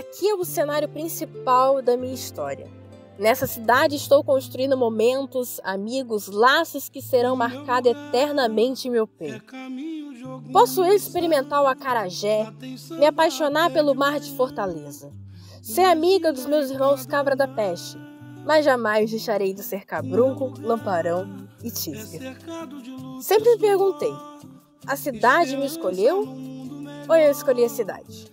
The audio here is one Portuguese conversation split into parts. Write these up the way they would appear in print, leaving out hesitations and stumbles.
Aqui é o cenário principal da minha história. Nessa cidade estou construindo momentos, amigos, laços que serão marcados eternamente em meu peito. Posso eu experimentar o acarajé, me apaixonar pelo mar de Fortaleza, ser amiga dos meus irmãos cabra da peste, mas jamais deixarei de ser cabrunco, lamparão e tisga. Sempre me perguntei, a cidade me escolheu ou eu escolhi a cidade?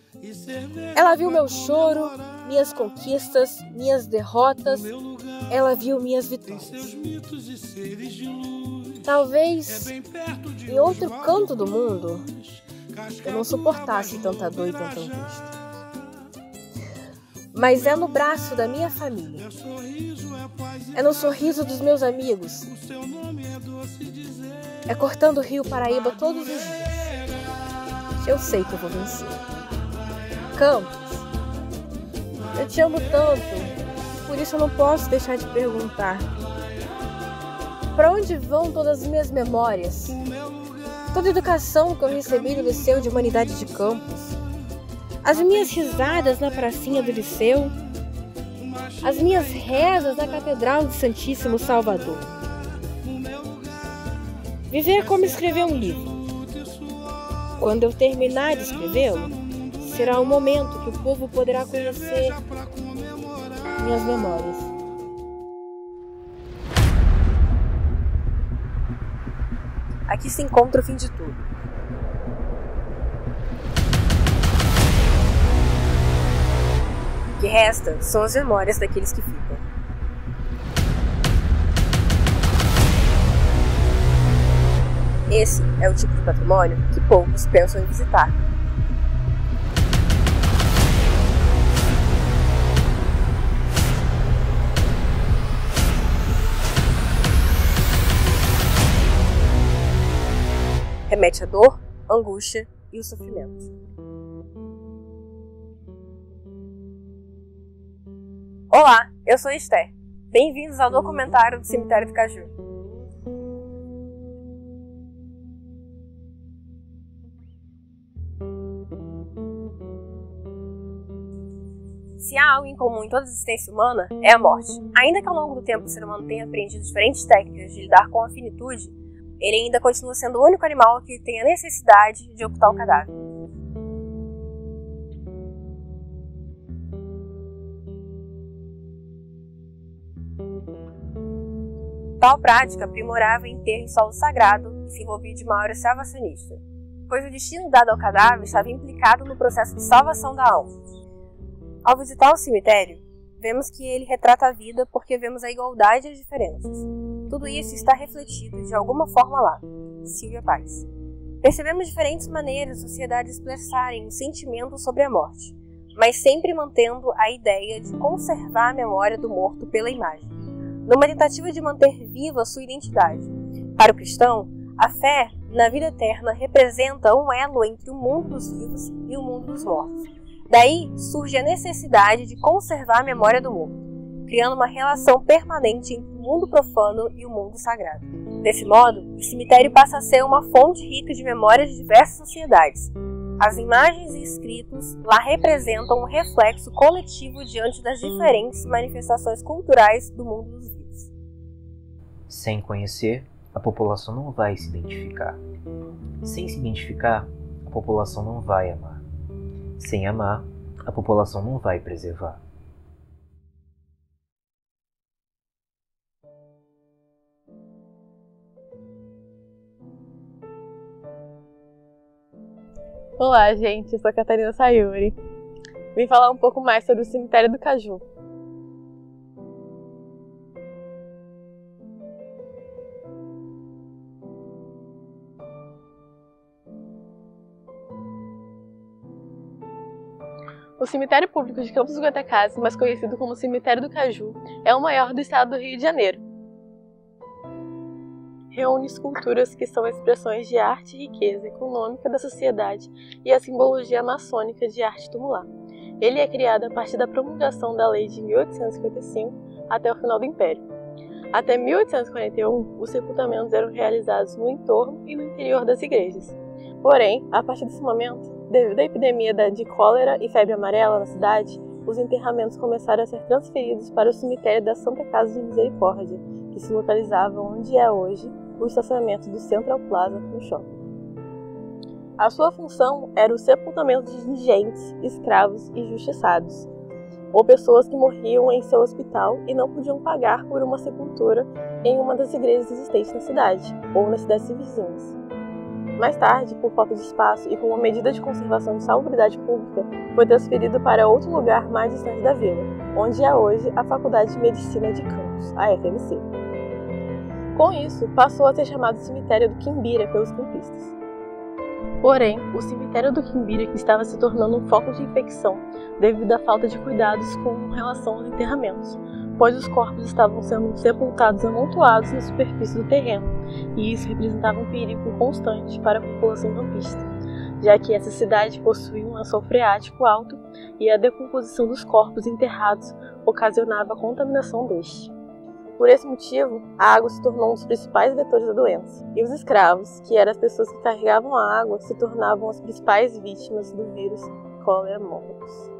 Ela viu meu choro, minhas conquistas, minhas derrotas, ela viu minhas vitórias. Talvez em outro canto do mundo eu não suportasse tanta dor e tanta angústia. Mas é no braço da minha família, é no sorriso dos meus amigos, é cortando o Rio Paraíba todos os dias que eu sei que eu vou vencer. Campos, eu te amo tanto, por isso eu não posso deixar de perguntar. Para onde vão todas as minhas memórias? Toda a educação que eu recebi no Liceu de Humanidade de Campos? As minhas risadas na pracinha do Liceu? As minhas rezas na Catedral de Santíssimo Salvador? Viver é como escrever um livro. Quando eu terminar de escrevê-lo, será o momento que o povo poderá conhecer minhas memórias. Aqui se encontra o fim de tudo. O que resta são as memórias daqueles que ficam. Esse é o tipo de patrimônio que poucos pensam em visitar. Remete à dor, angústia e o sofrimento. Olá, eu sou Esther. Bem-vindos ao documentário do Cemitério do Caju. Se há algo em comum em toda a existência humana, é a morte. Ainda que ao longo do tempo o ser humano tenha aprendido diferentes técnicas de lidar com a finitude, ele ainda continua sendo o único animal que tem a necessidade de ocultar o cadáver. Tal prática aprimorava o enterro em solo sagrado e se envolvia de maior salvacionista, pois o destino dado ao cadáver estava implicado no processo de salvação da alma. Ao visitar o cemitério, vemos que ele retrata a vida porque vemos a igualdade e as diferenças. Tudo isso está refletido de alguma forma lá. Silvia Paz. Percebemos diferentes maneiras da sociedade expressarem um sentimento sobre a morte, mas sempre mantendo a ideia de conservar a memória do morto pela imagem, numa tentativa de manter viva a sua identidade. Para o cristão, a fé na vida eterna representa um elo entre o mundo dos vivos e o mundo dos mortos. Daí surge a necessidade de conservar a memória do morto, criando uma relação permanente entre o mundo profano e o mundo sagrado. Desse modo, o cemitério passa a ser uma fonte rica de memórias de diversas sociedades. As imagens e escritos lá representam um reflexo coletivo diante das diferentes manifestações culturais do mundo dos vivos. Sem conhecer, a população não vai se identificar. Sem se identificar, a população não vai amar. Sem amar, a população não vai preservar. Olá, gente, eu sou a Catarina Sayuri. Vim falar um pouco mais sobre o Cemitério do Caju. O Cemitério Público de Campos dos Goytacazes, mais conhecido como Cemitério do Caju, é o maior do estado do Rio de Janeiro. Reúne esculturas que são expressões de arte e riqueza econômica da sociedade e a simbologia maçônica de arte tumular. Ele é criado a partir da promulgação da Lei de 1855 até o final do Império. Até 1841, os sepultamentos eram realizados no entorno e no interior das igrejas. Porém, a partir desse momento, Devido à epidemia de cólera e febre amarela na cidade, os enterramentos começaram a ser transferidos para o cemitério da Santa Casa de Misericórdia, que se localizava onde é hoje o estacionamento do Central Plaza no shopping. A sua função era o sepultamento de indigentes, escravos e injustiçados, ou pessoas que morriam em seu hospital e não podiam pagar por uma sepultura em uma das igrejas existentes na cidade, ou nas cidades vizinhas. Mais tarde, por falta de espaço e como medida de conservação de salubridade pública, foi transferido para outro lugar mais distante da vila, onde é hoje a Faculdade de Medicina de Campos, a FMC. Com isso, passou a ser chamado Cemitério do Quimbira pelos campistas. Porém, o cemitério do Quimbira estava se tornando um foco de infecção devido à falta de cuidados com relação aos enterramentos, pois os corpos estavam sendo sepultados amontoados na superfície do terreno, e isso representava um perigo constante para a população campista, já que essa cidade possuía um lençol freático alto e a decomposição dos corpos enterrados ocasionava a contaminação deste. Por esse motivo, a água se tornou um dos principais vetores da doença, e os escravos, que eram as pessoas que carregavam a água, se tornavam as principais vítimas do vírus cólera morbus.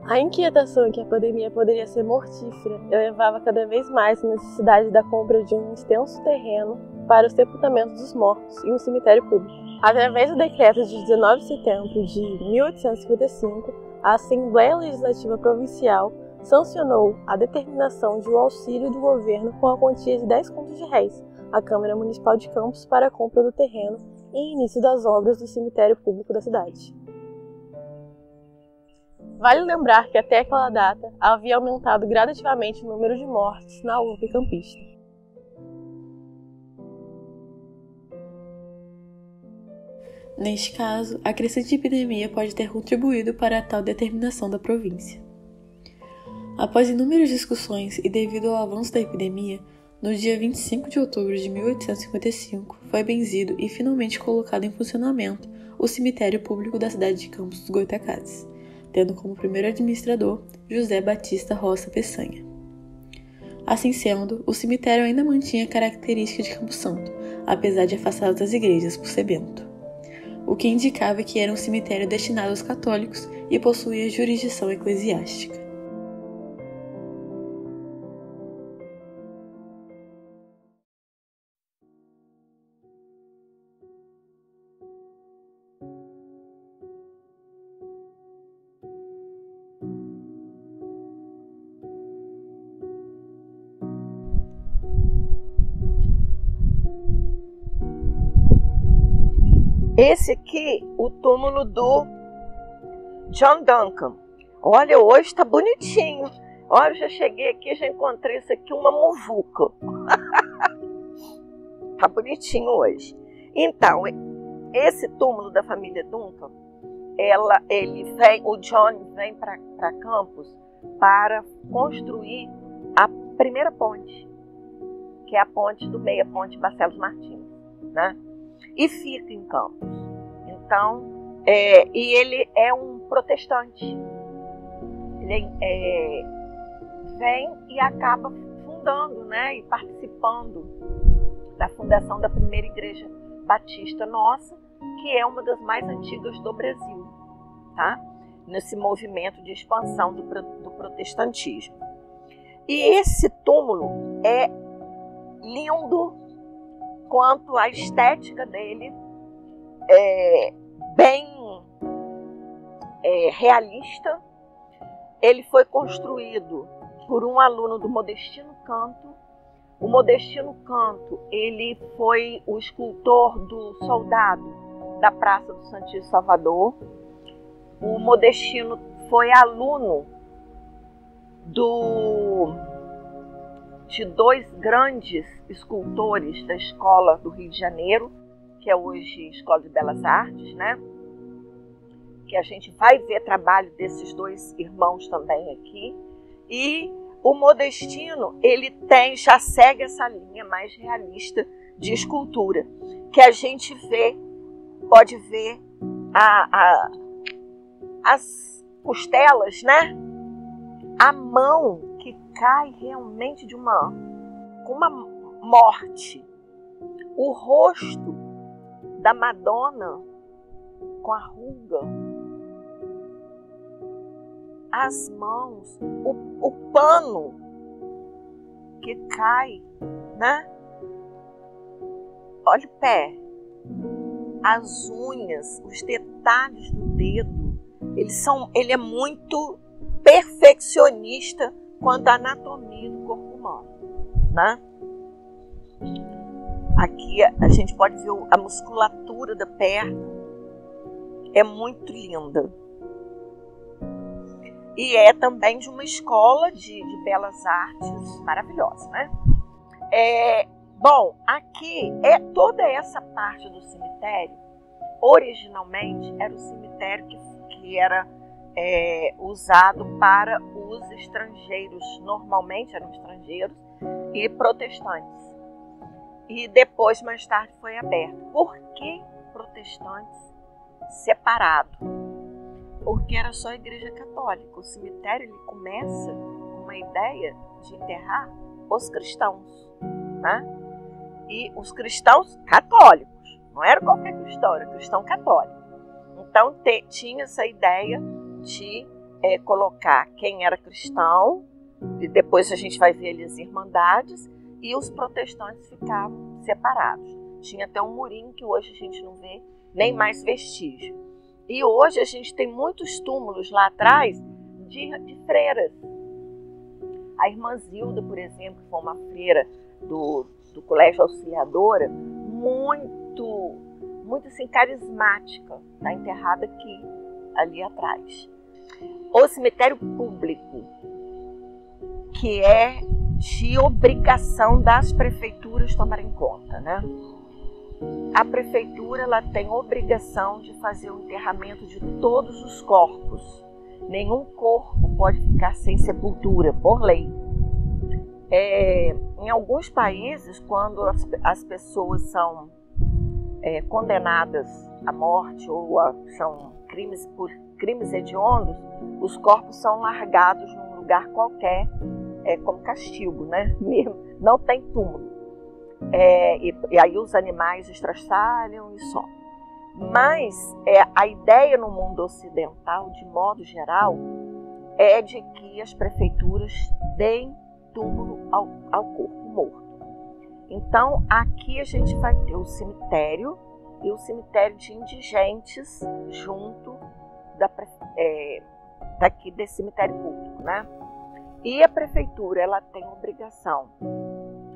A inquietação que a pandemia poderia ser mortífera elevava cada vez mais a necessidade da compra de um extenso terreno para o sepultamento dos mortos em um cemitério público. Através do decreto de 19 de setembro de 1855, a Assembleia Legislativa Provincial sancionou a determinação de um auxílio do governo com a quantia de 10 contos de réis à Câmara Municipal de Campos para a compra do terreno e início das obras do cemitério público da cidade. Vale lembrar que até aquela data havia aumentado gradativamente o número de mortes na urbe campista. Neste caso, a crescente epidemia pode ter contribuído para a tal determinação da província. Após inúmeras discussões e devido ao avanço da epidemia, no dia 25 de outubro de 1855 foi benzido e finalmente colocado em funcionamento o cemitério público da cidade de Campos dos Goytacazes, tendo como primeiro administrador José Batista Roça Peçanha. Assim sendo, o cemitério ainda mantinha a característica de Campo Santo, apesar de afastado das igrejas por ser bento, o que indicava que era um cemitério destinado aos católicos e possuía jurisdição eclesiástica. Esse aqui, o túmulo do John Duncan. Olha, hoje está bonitinho. Olha, eu já cheguei aqui, já encontrei isso aqui, uma muvuca. Tá bonitinho hoje. Então, esse túmulo da família Duncan, o John vem para Campos para construir a primeira ponte, que é a ponte do Meia Ponte Barcelos Martins, né? E fica em Campos. Então, e ele é um protestante. Ele vem e acaba fundando, né, e participando da fundação da primeira igreja batista nossa, que é uma das mais antigas do Brasil, tá? Nesse movimento de expansão do protestantismo. E esse túmulo é lindo quanto à estética dele, bem realista. Ele foi construído por um aluno do Modestino Canto. O Modestino Canto, ele foi o escultor do soldado da Praça do Santíssimo Salvador. O Modestino foi aluno de dois grandes escultores da Escola do Rio de Janeiro, que é hoje Escola de Belas Artes, né? Que a gente vai ver trabalho desses dois irmãos também aqui. E o Modestino, ele já segue essa linha mais realista de escultura, que a gente pode ver as costelas, né? A mão que cai realmente com uma morte. O rosto da Madonna com a ruga, as mãos, o pano que cai, né? Olha o pé, as unhas, os detalhes do dedo. Ele é muito perfeccionista quanto à anatomia do corpo humano, né? Aqui a gente pode ver a musculatura da perna, é muito linda. E é também de uma escola de belas artes maravilhosa, né? Bom, aqui toda essa parte do cemitério, originalmente era o cemitério que era usado para os estrangeiros, normalmente eram estrangeiros e protestantes. E depois, mais tarde, foi aberto. Por que protestantes separado? Porque era só a Igreja Católica. O cemitério ele começa com uma ideia de enterrar os cristãos, né? E os cristãos católicos, não era qualquer cristão, era cristão católico. Então tinha essa ideia de colocar quem era cristão, e depois a gente vai ver ali as irmandades, e os protestantes ficavam separados. Tinha até um murinho que hoje a gente não vê nem mais vestígio. E hoje a gente tem muitos túmulos lá atrás de freiras. A irmã Zilda, por exemplo, foi uma freira do Colégio Auxiliadora, muito assim, carismática, está enterrada aqui, ali atrás. O cemitério público, que é de obrigação das prefeituras tomarem conta, né? A prefeitura ela tem obrigação de fazer o enterramento de todos os corpos. Nenhum corpo pode ficar sem sepultura, por lei. Em alguns países, quando as pessoas são condenadas à morte ou são por crimes hediondos, os corpos são largados num lugar qualquer, como castigo, né? Não tem túmulo. E aí os animais estraçalham e só. Mas a ideia no mundo ocidental, de modo geral, é de que as prefeituras deem túmulo ao corpo morto. Então, aqui a gente vai ter o cemitério e o cemitério de indigentes junto daqui desse cemitério público, né? E a prefeitura ela tem a obrigação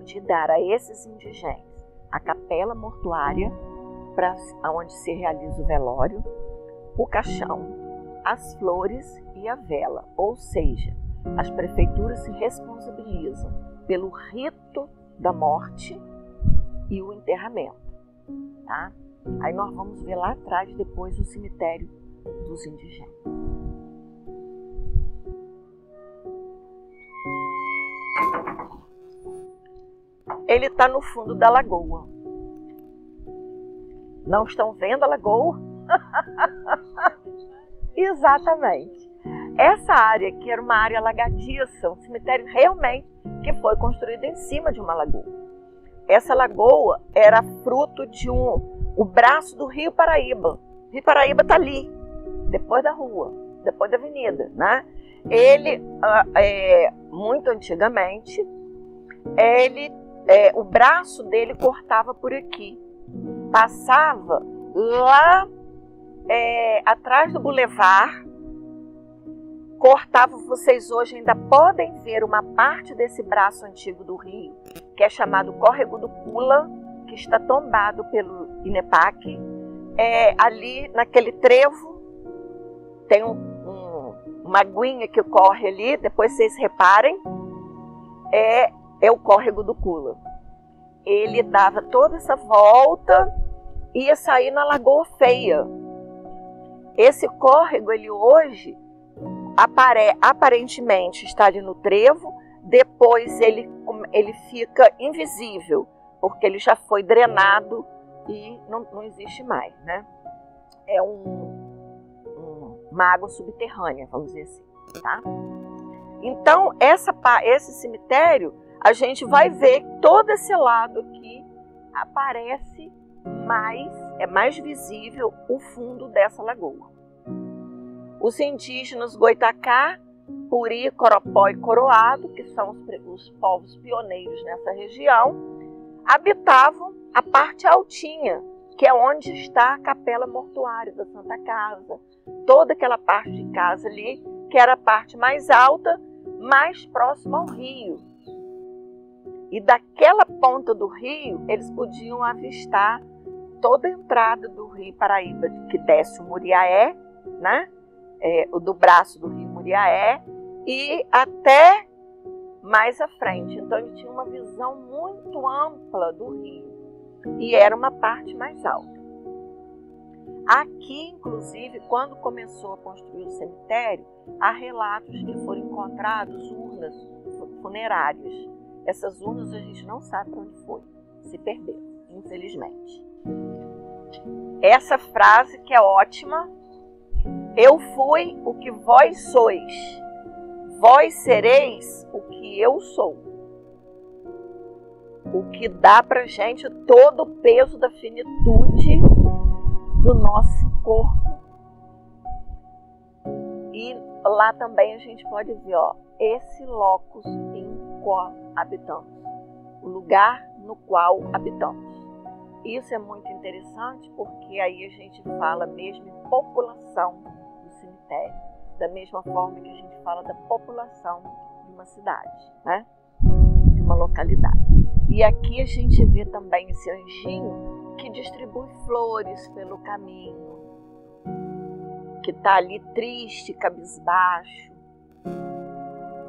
de dar a esses indigentes a capela mortuária, onde se realiza o velório, o caixão, as flores e a vela. Ou seja, as prefeituras se responsabilizam pelo rito da morte e o enterramento, tá? Aí nós vamos ver lá atrás depois o cemitério dos indigentes. Ele está no fundo da lagoa. Não estão vendo a lagoa? Exatamente. Essa área aqui era uma área alagadiça, um cemitério realmente que foi construído em cima de uma lagoa. Essa lagoa era fruto de o braço do Rio Paraíba. O Rio Paraíba está ali, depois da rua, depois da avenida, né? Ele, muito antigamente, o braço dele cortava por aqui. Passava lá atrás do bulevar, cortava. Vocês hoje ainda podem ver uma parte desse braço antigo do rio, que é chamado Córrego do Pula, que está tombado pelo INEPAC. Ali naquele trevo tem uma aguinha que corre ali, depois vocês reparem, é o Córrego do Pula. Ele dava toda essa volta e ia sair na Lagoa Feia. Esse córrego, ele hoje, aparentemente está ali no trevo, depois ele fica invisível, porque ele já foi drenado e não existe mais, né? É uma água subterrânea, vamos dizer assim, tá? Então, esse cemitério, a gente vai ver todo esse lado aqui aparece é mais visível o fundo dessa lagoa. Os indígenas Goitacá, Puri, Coropó e Coroado, que são os povos pioneiros nessa região, habitavam a parte altinha, que é onde está a capela mortuária da Santa Casa, toda aquela parte de casa ali, que era a parte mais alta, mais próxima ao rio. E daquela ponta do rio, eles podiam avistar toda a entrada do rio Paraíba, que desce o Muriaé, né? Do braço do rio Muriaé, e até mais à frente. Então ele tinha uma visão muito ampla do rio e era uma parte mais alta. Aqui, inclusive, quando começou a construir o cemitério, há relatos de que foram encontradas urnas funerárias. Essas urnas a gente não sabe para onde foi, se perdeu, infelizmente. Essa frase que é ótima: eu fui o que vós sois, vós sereis o que eu sou. O que dá para a gente todo o peso da finitude do nosso corpo. E lá também a gente pode ver, esse locus in quo habitamos, o lugar no qual habitamos. Isso é muito interessante porque aí a gente fala mesmo em população do cemitério, da mesma forma que a gente fala da população de uma cidade, né? De uma localidade. E aqui a gente vê também esse anjinho que distribui flores pelo caminho, que está ali triste, cabisbaixo.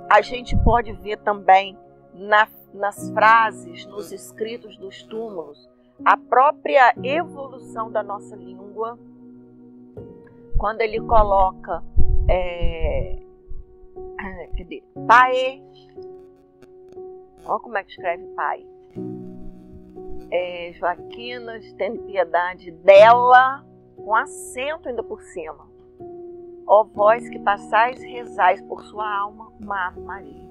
A gente pode ver também nas frases, nos escritos dos túmulos, a própria evolução da nossa língua. Quando ele coloca pai, olha como é que escreve pai. Joaquinas, tende piedade dela, com acento ainda por cima. Ó vós que passais, rezais por sua alma, uma Ave Maria.